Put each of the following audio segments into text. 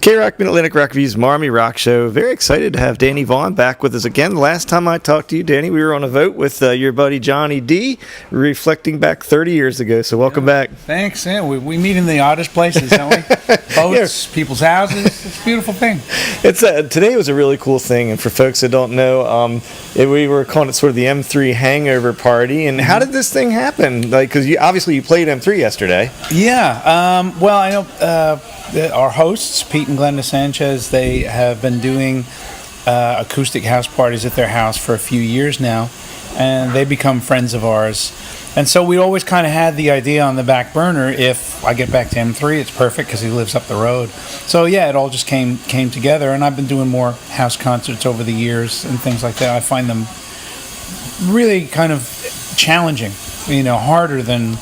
K-Rock Mid-Atlantic Rock Review's Marmy Rock Show. Very excited to have Danny Vaughn back with us again. The last time I talked to you, Danny, we were on a vote with your buddy Johnny D, reflecting back 30 years ago. So welcome back. Thanks. Yeah, we meet in the oddest places, don't we? Boats, people's houses. It's a beautiful thing. It's today was a really cool thing, and for folks that don't know, we were calling it sort of the M3 hangover party. And how did this thing happen? Like, because obviously you played M3 yesterday. Yeah. Well, I know our hosts, Pete and Glenda Sanchez, they have been doing acoustic house parties at their house for a few years now, and they become friends of ours. And so we always kind of had the idea on the back burner, if I get back to M3, it's perfect because he lives up the road. So yeah, it all just came together, and I've been doing more house concerts over the years and things like that. I find them really kind of challenging, harder than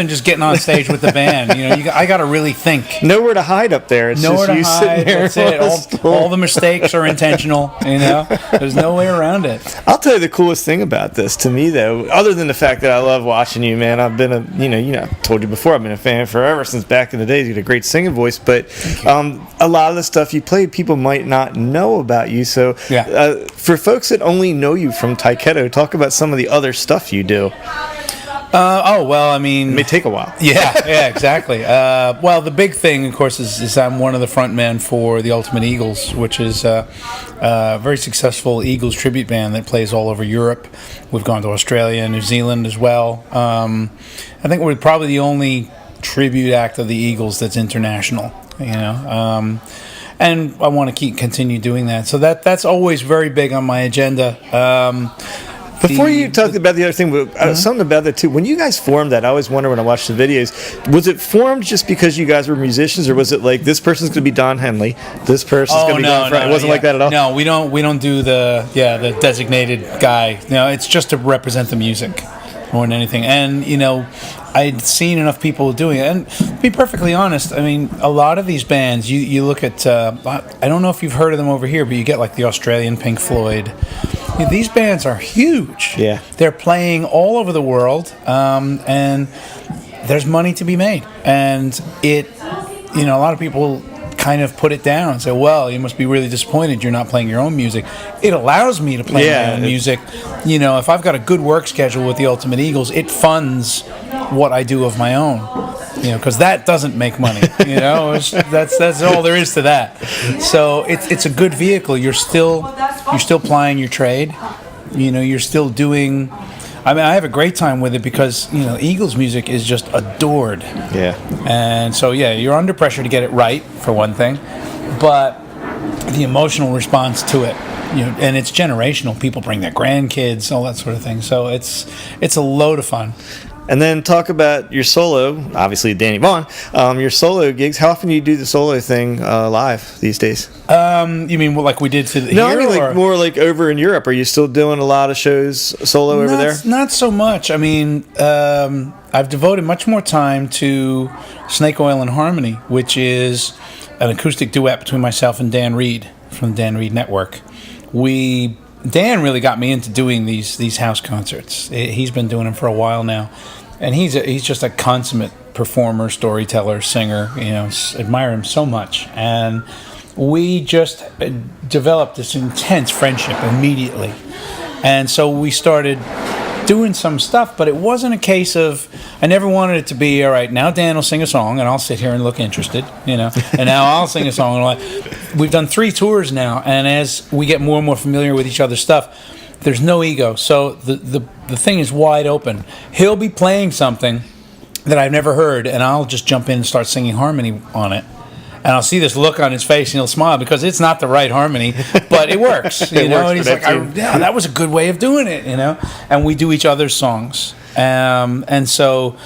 just getting on stage with the band. I got to really think. Nowhere to hide up there. It's nowhere just you sitting there. That's it. All the mistakes are intentional. There's no way around it. I'll tell you the coolest thing about this to me, though, other than the fact that I love watching you, man. I've been I've told you before, I've been a fan forever since back in the days. You had a great singing voice, but a lot of the stuff you played, people might not know about you. So for folks that only know you from Tyketto, talk about some of the other stuff you do. Well, I mean, it may take a while. Yeah, exactly. Well, the big thing, of course, is I'm one of the front men for the Ultimate Eagles, which is a very successful Eagles tribute band that plays all over Europe. We've gone to Australia and New Zealand as well. I think we're probably the only tribute act of the Eagles that's international, and I want to continue doing that. So that's always very big on my agenda. Before you talk about the other thing, something about that too. When you guys formed that, I always wonder when I watch the videos, was it formed just because you guys were musicians, or was it like this person's going to be Don Henley, this person's going to be Don Fry? It wasn't like that at all. No, we don't do the designated guy. It's just to represent the music more than anything. And I'd seen enough people doing it. And to be perfectly honest, I mean, a lot of these bands, you look at, I don't know if you've heard of them over here, but you get like the Australian Pink Floyd. These bands are huge. Yeah. They're playing all over the world, and there's money to be made. And a lot of people kind of put it down and say, well, you must be really disappointed you're not playing your own music. It allows me to play my own music. If I've got a good work schedule with the Ultimate Eagles, it funds what I do of my own. Because that doesn't make money. That's all there is to that. So it's a good vehicle. You're still plying your trade. You're still doing. I mean, I have a great time with it because Eagles music is just adored. Yeah. And so you're under pressure to get it right for one thing, but the emotional response to it. And it's generational. People bring their grandkids, all that sort of thing. So it's a load of fun. And then talk about your solo, obviously Danny Vaughn, your solo gigs. How often do you do the solo thing live these days? You mean like we did here? No, I mean like more like over in Europe. Are you still doing a lot of shows solo over there? Not so much. I mean, I've devoted much more time to Snake Oil and Harmony, which is an acoustic duet between myself and Dan Reed from the Dan Reed Network. Dan really got me into doing these house concerts. He's been doing them for a while now, and he's just a consummate performer, storyteller, singer. Admire him so much, and we just developed this intense friendship immediately. And so we started doing some stuff, but it wasn't a case of, I never wanted it to be, all right, now Dan will sing a song and I'll sit here and look interested, and now I'll sing a song. We've done 3 tours now, and as we get more and more familiar with each other's stuff, there's no ego. So the thing is wide open. He'll be playing something that I've never heard, and I'll just jump in and start singing harmony on it. And I'll see this look on his face, and he'll smile because it's not the right harmony, but it works. And he's like, that was a good way of doing it, And we do each other's songs, and so,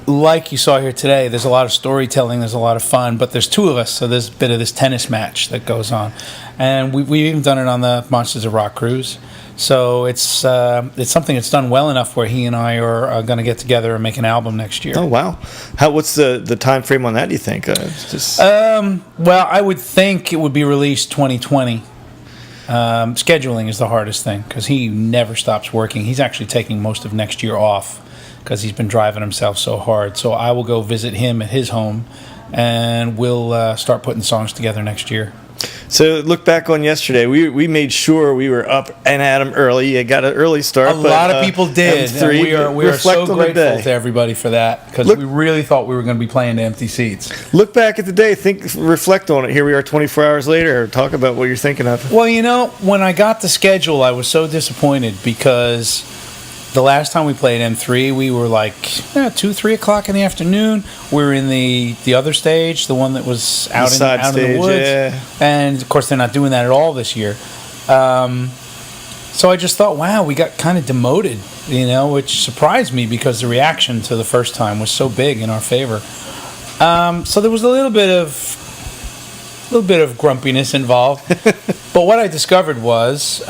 like you saw here today, there's a lot of storytelling, there's a lot of fun, but there's 2 of us, so there's a bit of this tennis match that goes on, and we've even done it on the Monsters of Rock cruise. So it's something that's done well enough where he and I are going to get together and make an album next year. Oh wow! What's the time frame on that? Do you think? Well, I would think it would be released 2020. Scheduling is the hardest thing because he never stops working. He's actually taking most of next year off because he's been driving himself so hard. So I will go visit him at his home, and we'll start putting songs together next year. So look back on yesterday. We made sure we were up and at 'em early. You got an early start. A lot of people did. M3, we are so grateful to day. everybody for that, because we really thought we were going to be playing to empty seats. Look back at the day. Reflect on it. Here we are 24 hours later. Talk about what you're thinking of. Well, when I got the schedule, I was so disappointed, because the last time we played M3, we were like 2, 3 o'clock in the afternoon. We were in the other stage, the one that was out in the woods. Yeah. And, of course, they're not doing that at all this year. So I just thought, wow, we got kind of demoted, which surprised me, because the reaction to the first time was so big in our favor. So there was a little bit of grumpiness involved. But what I discovered was...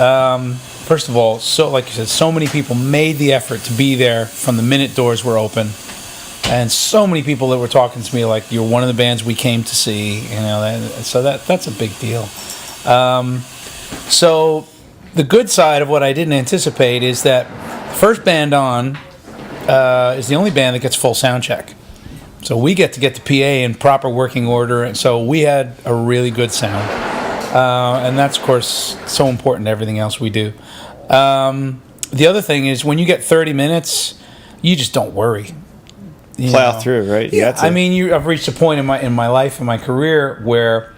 first of all, like you said, so many people made the effort to be there from the minute doors were open, and so many people that were talking to me like, you're one of the bands we came to see, so that's a big deal. So the good side of what I didn't anticipate is that the first band on is the only band that gets full sound check. So we get the PA in proper working order, and so we had a really good sound. And that's, of course, so important to everything else we do. The other thing is, when you get 30 minutes, you just don't worry. Plow through, right? Yeah, I've reached a point in my life, in my career, where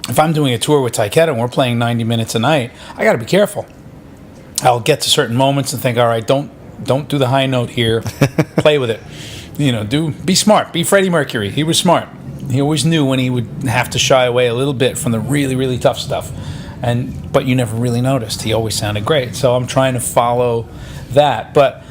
if I'm doing a tour with Tyketto and we're playing 90 minutes a night, I got to be careful. I'll get to certain moments and think, all right, don't do the high note here. Play with it. Be smart. Be Freddie Mercury. He was smart. He always knew when he would have to shy away a little bit from the really, really tough stuff. But you never really noticed. He always sounded great. So I'm trying to follow that. But,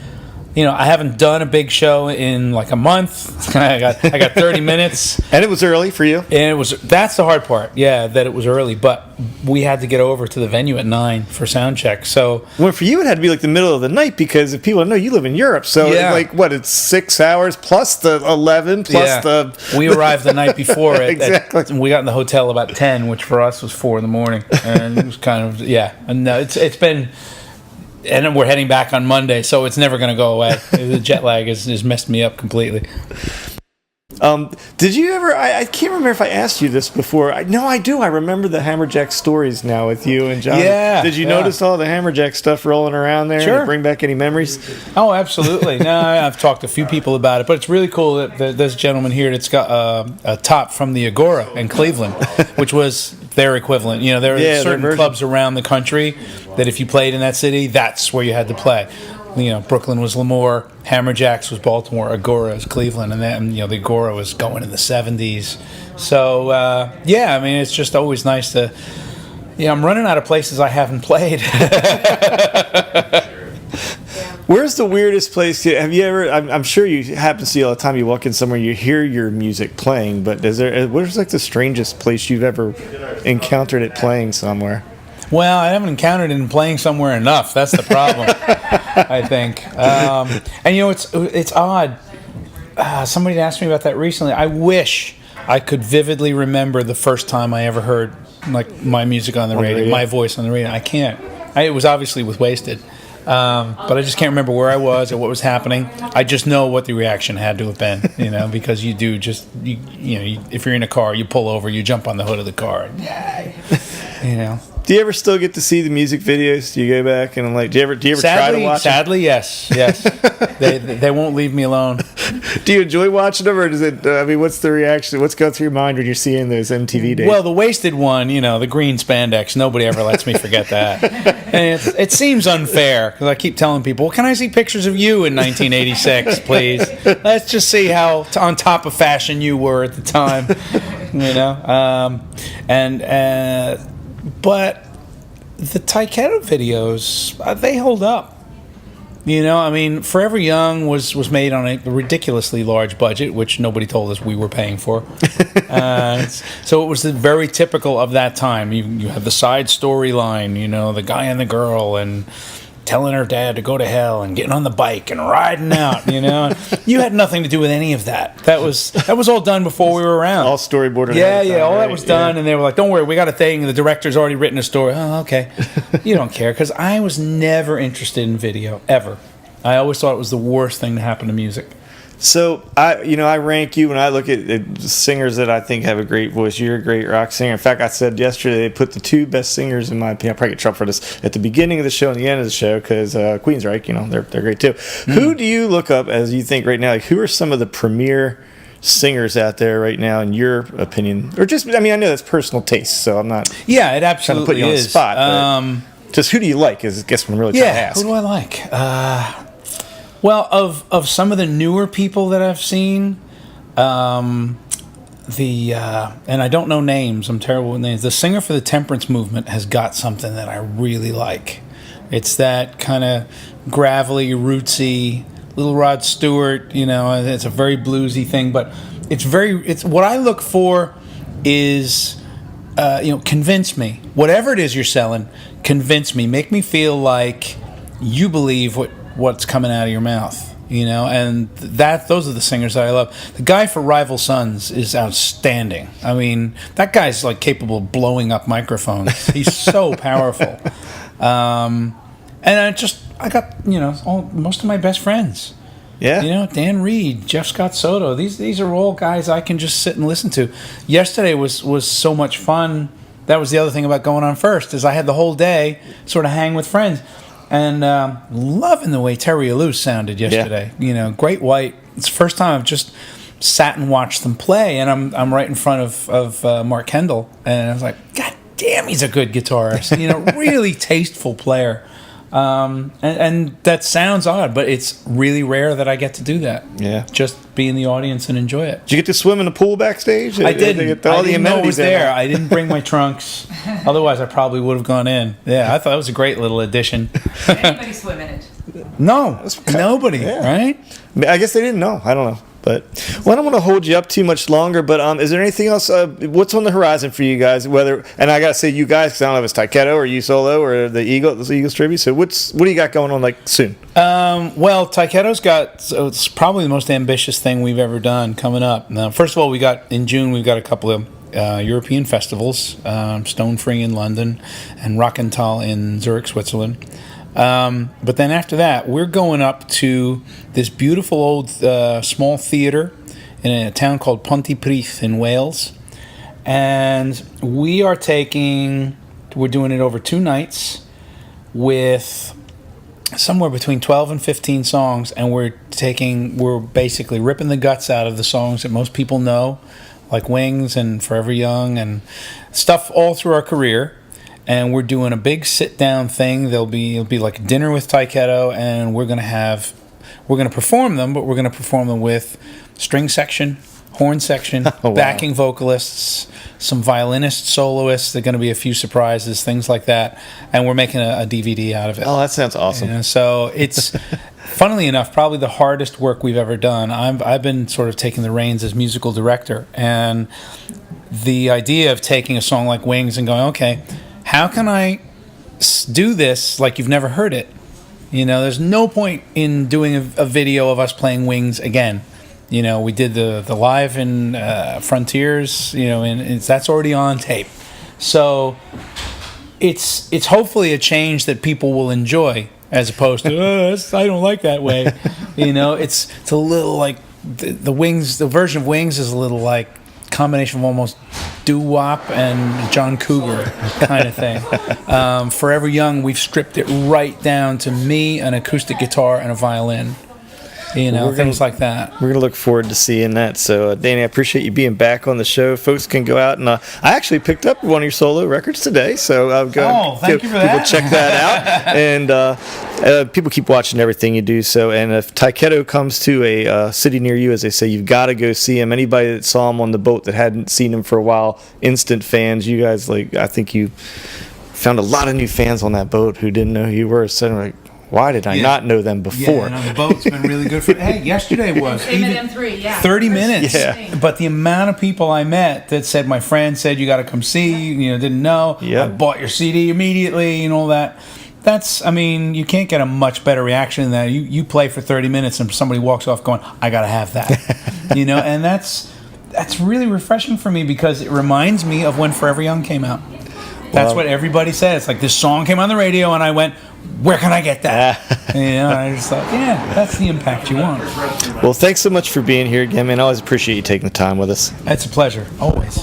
I haven't done a big show in like a month. I got 30 minutes. And it was early for you. And that's the hard part. Yeah, that it was early. But we had to get over to the venue at 9 for sound check. So, well, for you it had to be like the middle of the night, because if people know, you live in Europe, so it's 6 hours plus the 11 plus the. We arrived the night before it. Exactly. We got in the hotel about 10, which for us was 4 in the morning, and it was kind of And it's been. And we're heading back on Monday, so it's never going to go away. The jet lag has messed me up completely. Did you ever... I can't remember if I asked you this before. No, I do. I remember the Hammerjack stories now with you and John. Yeah. Did you notice all the Hammerjack stuff rolling around there? Sure. Bring back any memories? Oh, absolutely. No, I've talked to a few people about it, but it's really cool that there's a gentleman here that's got a top from the Agora in Cleveland, which was their equivalent. There are certain clubs around the country that if you played in that city, that's where you had to play. Brooklyn was Lemoore, Hammerjacks was Baltimore, Agora is Cleveland, and then the Agora was going in the 70s. So it's just always nice to. I'm running out of places I haven't played. Where's the weirdest place? Have you ever? I'm sure you happen to see all the time. You walk in somewhere, you hear your music playing, but where's like the strangest place you've ever encountered it playing somewhere? Well, I haven't encountered it in playing somewhere enough. That's the problem, I think. It's odd. Somebody asked me about that recently. I wish I could vividly remember the first time I ever heard like my music on the radio, my voice on the radio. I can't. It was obviously with Wasted, but I just can't remember where I was or what was happening. I just know what the reaction had to have been, because you do just if you're in a car, you pull over, you jump on the hood of the car, and, Do you ever still get to see the music videos? Do you go back and do you ever try to watch them? Sadly, yes. They won't leave me alone. Do you enjoy watching them, or does it? What's the reaction? What's going through your mind when you're seeing those MTV days? Well, the Wasted one, the green spandex. Nobody ever lets me forget that. And it seems unfair because I keep telling people, well, "Can I see pictures of you in 1986, please? Let's just see how on top of fashion you were at the time." But the Tyketto videos, they hold up. Forever Young was made on a ridiculously large budget, which nobody told us we were paying for. So it was very typical of that time. You have the side storyline, the guy and the girl, and telling her dad to go to hell and getting on the bike and riding out, You had nothing to do with any of that. That was all done before we were around. All storyboarded. All that was done, and they were like, "Don't worry, we got a thing. The director's already written a story." Oh, okay. You don't care, because I was never interested in video, ever. I always thought it was the worst thing to happen to music. So I rank you when I look at singers that I think have a great voice. You're a great rock singer. In fact, I said yesterday they put the two best singers in my opinion. I probably get trouble for this at the beginning of the show and the end of the show because Queensryche, they're great too. Who do you look up as you think right now? Like, who are some of the premier singers out there right now in your opinion? Or just, I know that's personal taste, so I'm not. Yeah, it absolutely trying to put you on the spot. Just who do you like? Is I guess what I'm really trying to ask. Who do I like? Well, of some of the newer people that I've seen, and I don't know names. I'm terrible with names. The singer for the temperance movement has got something that I really like. It's that kind of gravelly, rootsy, Little Rod Stewart. It's a very bluesy thing, but it's what I look for is, convince me. Whatever it is you're selling, convince me. Make me feel like you believe what's coming out of your mouth, and those are the singers that I love. The guy for Rival Sons is outstanding. That guy's like capable of blowing up microphones. He's so powerful. And I got most of my best friends. Yeah. Dan Reed, Jeff Scott Soto. These are all guys I can just sit and listen to. Yesterday was so much fun. That was the other thing about going on first, is I had the whole day sort of hang with friends. And loving the way Terry Alou sounded yesterday. Yeah. Great White. It's the first time I've just sat and watched them play, and I'm right in front of Mark Kendall, and I was like, God damn, he's a good guitarist. Really tasteful player. And that sounds odd, but it's really rare that I get to do that. Yeah. Just be in the audience and enjoy it. Did you get to swim in the pool backstage? I didn't. I didn't know it was there. I I didn't bring my trunks. Otherwise, I probably would have gone in. Yeah, I thought it was a great little addition. Did anybody swim in it? No, nobody, right? I guess they didn't know. I don't know. But I don't want to hold you up too much longer. But is there anything else? What's on the horizon for you guys? And I gotta say, you guys, because I don't know if it's Tyketto or you solo or the Eagles tribute. So what do you got going on soon? Well, Tyketto's it's probably the most ambitious thing we've ever done coming up. Now, first of all, in June we've got a couple of European festivals: Stone Free in London and Rockenthal in Zurich, Switzerland. But then after that, we're going up to this beautiful old small theater in a town called Pontypridd in Wales. And we're doing it over 2 nights with somewhere between 12 and 15 songs. And we're basically ripping the guts out of the songs that most people know, like Wings and Forever Young and stuff all through our career. And we're doing a big sit-down thing. It'll be like a dinner with Tyketto, and we're going to perform them, but we're going to perform them with string section, horn section, wow. backing vocalists, some violinist soloists. There are going to be a few surprises, things like that. And we're making a DVD out of it. Oh, that sounds awesome. So it's, funnily enough, probably the hardest work we've ever done. I've been sort of taking the reins as musical director, and the idea of taking a song like Wings and going, okay, how can I do this like you've never heard it? There's no point in doing a video of us playing Wings again. We did the live in Frontiers, and that's already on tape. So it's hopefully a change that people will enjoy, as opposed to, I don't like that way. It's a little like the Wings, the version of Wings is a little like combination of almost doo-wop and John Cougar kind of thing. Forever Young, we've stripped it right down to me, an acoustic guitar, and a violin. Things like that. We're going to look forward to seeing that. So, Danny, I appreciate you being back on the show. Folks can go out and I actually picked up one of your solo records today. So, thank you for that. People check that out. And people keep watching everything you do. So, and if Tyketto comes to a city near you, as they say, you've got to go see him. Anybody that saw him on the boat that hadn't seen him for a while, instant fans. You guys, I think you found a lot of new fans on that boat who didn't know who you were. So, why did I not know them before? Yeah, the boat's been really good for. Hey, yesterday was even 30 minutes. Yeah. But the amount of people I met that said, my friend said you got to come see, didn't know. Yep. I bought your CD immediately and all that. You can't get a much better reaction than that. You play for 30 minutes and somebody walks off going, I got to have that. And that's really refreshing for me because it reminds me of when Forever Young came out. That's what everybody said. It's like this song came on the radio, and I went, "Where can I get that?" And I just thought, yeah, that's the impact you want. Well, thanks so much for being here again, man. I always appreciate you taking the time with us. It's a pleasure, always.